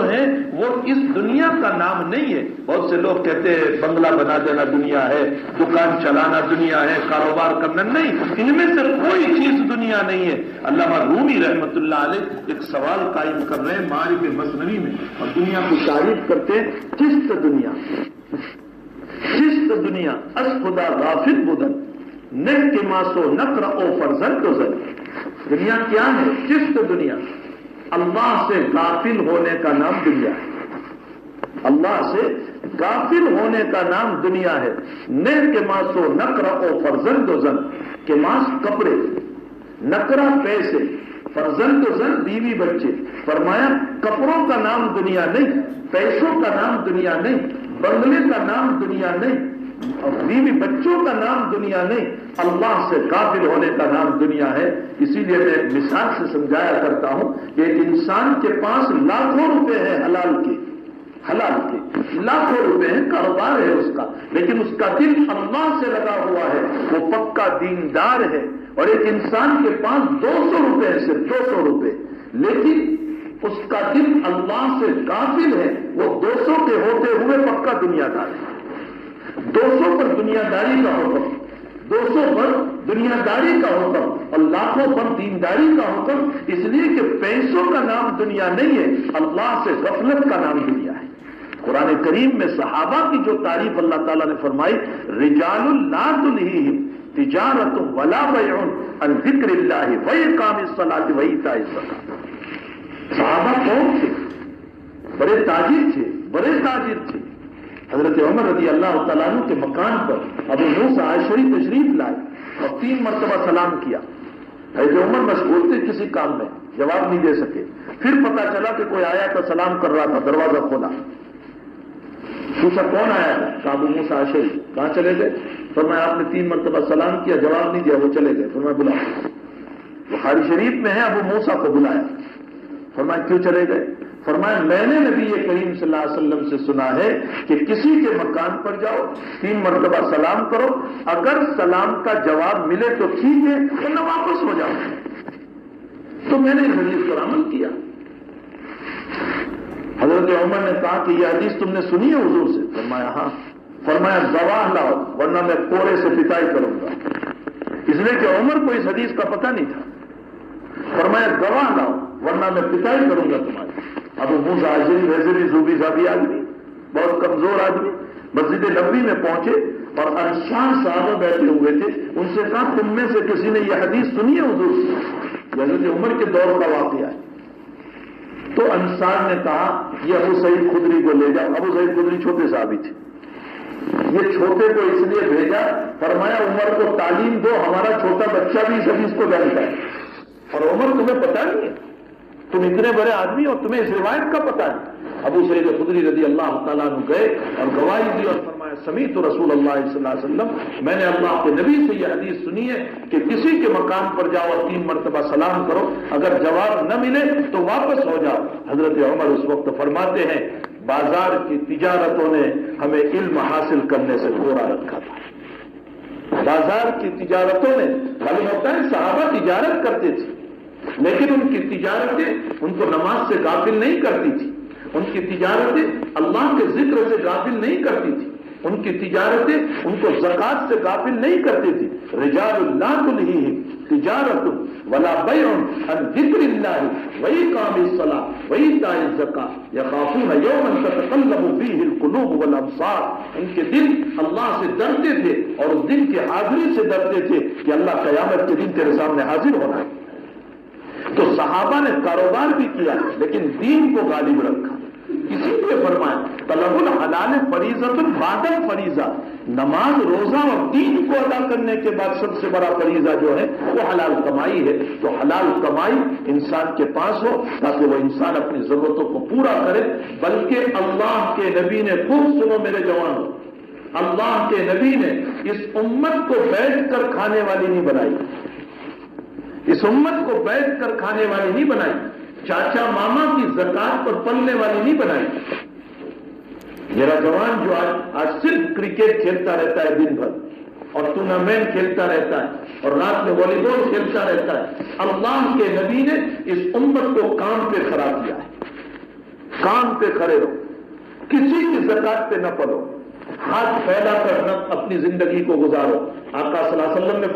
ہیں وہ اس دنیا کا نام نہیں ہے. بہت سے لوگ کہتے ہیں بنگلہ بنا دینا دنیا ہے، دکان چلانا دنیا ہے، کاروبار کرنا نہیں. ان میں سے کوئی چیز دنیا نہیں ہے. علامہ رومی رحمت اللہ علیہ ایک سوال قائم کر رہے ہیں معارف مثنوی میں اور دنیا کو تعریف کرتے ہیں. چست دنیا، چست دنیا از خدا غافل بدن نہ کے ماسو نقر او فرزند زن. دنیا کیا ہے؟ چست دنیا. اللہ سے غافل ہونے کا نام دنیا ہے. اللہ سے غافل ہونے کا نام دنیا ہے. نہ کے ماسو نقر او فرزند زن. کے ماس کپڑے، نقرہ پیسے، فرزند زن بیوی بچے. فرمایا کپڑوں کا نام دنیا نہیں، پیسوں کا نام دنیا نہیں، بنگلے کا نام دنیا نہیں، اور بیوی بچوں کا نام دنیا نہیں. اللہ سے غافل ہونے کا نام دنیا ہے. اسی لیے میں مثال سے سمجھایا کرتا ہوں کہ ایک انسان کے پاس لاکھوں روپے ہیں حلال کے لاکھوں روپے ہیں، کاروبار ہے اس کا، لیکن اس کا دل اللہ سے لگا ہوا ہے، وہ پکا دیندار ہے. اور ایک انسان کے پاس 200 روپے ہیں، صرف 200 روپے، لیکن اس کا دل اللہ سے غافل ہے. وہ 200 کے ہوتے ہوئے پکا دنیا دار ہے. 200 پر دنیا داری کا حکم، 200 پر دنیا داری کا حکم اور لاکھوں پر دینداری کا حکم. اس لیے کہ پیسوں کا نام دنیا نہیں ہے، اللہ سے غفلت کا نام دنیا ہے. قرآن کریم میں صحابہ کی جو تعریف اللہ تعالیٰ نے فرمائی، رجال لا تلہیہم تجارت ولا بیع عن ذکر اللہ واقام الصلاۃ وایتاء الزکاۃ. صحابہ کون تھے؟ بڑے تاجر تھے. حضرت عمر رضی اللہ تعالیٰ عنہ کے مکان پر ابو موسیٰ عاشری تشریف لائے اور 3 مرتبہ سلام کیا. حضرت عمر مشغول تھے کسی کام میں، جواب نہیں دے سکے. پھر پتا چلا کہ کوئی آیا تھا، سلام کر رہا تھا، دروازہ کھولا، پوچھا کون آیا تھا؟ ابو موسیٰ عاشری. کہاں چلے گئے؟ فرمایا آپ نے 3 مرتبہ سلام کیا، جواب نہیں دیا، وہ چلے گئے. فرمایا بلاؤ. بخاری شریف میں ہے ابو موسیٰ کو بلایا. فرمایا کیوں چلے گئے؟ فرمایا میں نے نبی کریم صلی اللہ علیہ وسلم سے سنا ہے کہ کسی کے مکان پر جاؤ، 3 مرتبہ سلام کرو، اگر سلام کا جواب ملے تو ٹھیک ہے ورنہ واپس ہو جاؤ. تو میں نے اس حدیث پر عمل کیا. حضرت عمر نے کہا کہ یہ حدیث تم نے سنی ہے حضور سے؟ فرمایا ہاں. فرمایا گواہ لاؤ ورنہ میں کوڑے سے پٹائی کروں گا. اس لیے کہ عمر کو اس حدیث کا پتہ نہیں تھا. فرمایا گواہ لاؤ ورنہ میں پٹائی کروں گا تمہاری. ابو موسیٰ عاشری ویسے بھی صوفی صافی آدمی، بہت کمزور آدمی، مسجد نبوی میں پہنچے اور انصار صحابہ بیٹھے ہوئے تھے. ان سے کہا تم میں سے کسی نے یہ حدیث سنی ہے حضور سے؟ حضرت عمر کے دور کا واقعہ ہے. تو انصار نے کہا یہ ابو سعید خدری کو لے جاؤ. ابو سعید خدری چھوٹے صحابی تھے. یہ چھوٹے کو اس لیے بھیجا، فرمایا عمر کو تعلیم دو، ہمارا چھوٹا بچہ بھی اس حدیث کو جانتا ہے. اور عمر تمہیں پتہ نہیں ہے، تم اتنے بڑے آدمی اور تمہیں اس روایت کا پتہ ہے. ابو سعید خدری رضی اللہ تعالیٰ عنہ گئے اور گواہی دی اور فرمایا سمیعت رسول اللہ صلی اللہ علیہ وسلم، میں نے اللہ کے نبی سے یہ حدیث سنی ہے کہ کسی کے مکان پر جاؤ اور 3 مرتبہ سلام کرو، اگر جواب نہ ملے تو واپس ہو جاؤ. حضرت عمر اس وقت فرماتے ہیں بازار کی تجارتوں نے ہمیں علم حاصل کرنے سے چھوڑا رکھا تھا. بازار کی تجارتوں نے، معلوم ہوتا ہے صحابہ تجارت کرتے تھے لیکن ان کی تجارتیں ان کو نماز سے غافل نہیں کرتی تھی، ان کی تجارتیں اللہ کے ذکر سے غافل نہیں کرتی تھی، ان کی تجارتیں ان کو زکوٰۃ سے غافل نہیں کرتی تھی. رجال لا تلہیہم تجارت ولا بیع عن ذکر اللہ واقام الصلاۃ وایتاء الزکاۃ یخافون یوما تتقلب فیہ القلوب والابصار. ان کے دل اللہ سے ڈرتے تھے اور اس دن کی حاضری سے ڈرتے تھے کہ اللہ قیامت کے دن تیرے سامنے حاضر ہونا ہے. تو صحابہ نے کاروبار بھی کیا لیکن دین کو غالب رکھا. اسی لیے فرمایا طلب الحلال فریضۃ بعد الفریضہ، نماز روزہ اور دین کو ادا کرنے کے بعد سب سے بڑا فریضہ جو ہے وہ حلال کمائی ہے. تو حلال کمائی انسان کے پاس ہو تاکہ وہ انسان اپنی ضرورتوں کو پورا کرے. بلکہ اللہ کے نبی نے خوب سنو میرے جوانوں، اللہ کے نبی نے اس امت کو بیٹھ کر کھانے والی نہیں بنائی، اس امت کو بیٹھ کر کھانے والی نہیں بنائی، چاچا ماما کی زکات پر پلنے والی نہیں بنائی. میرا جوان جو آج صرف کرکٹ کھیلتا رہتا ہے دن بھر اور ٹورنامنٹ کھیلتا رہتا ہے اور رات میں والی بال کھیلتا رہتا ہے، اللہ کے نبی نے اس امت کو کام پہ کھڑا کیا ہے. کام پہ کھڑے رہو، کسی کی زکات پہ نہ پڑو، ہاتھ پھیلا کر نہ اپنی زندگی کو گزارو۔ آقا صلی اللہ علیہ وسلم نے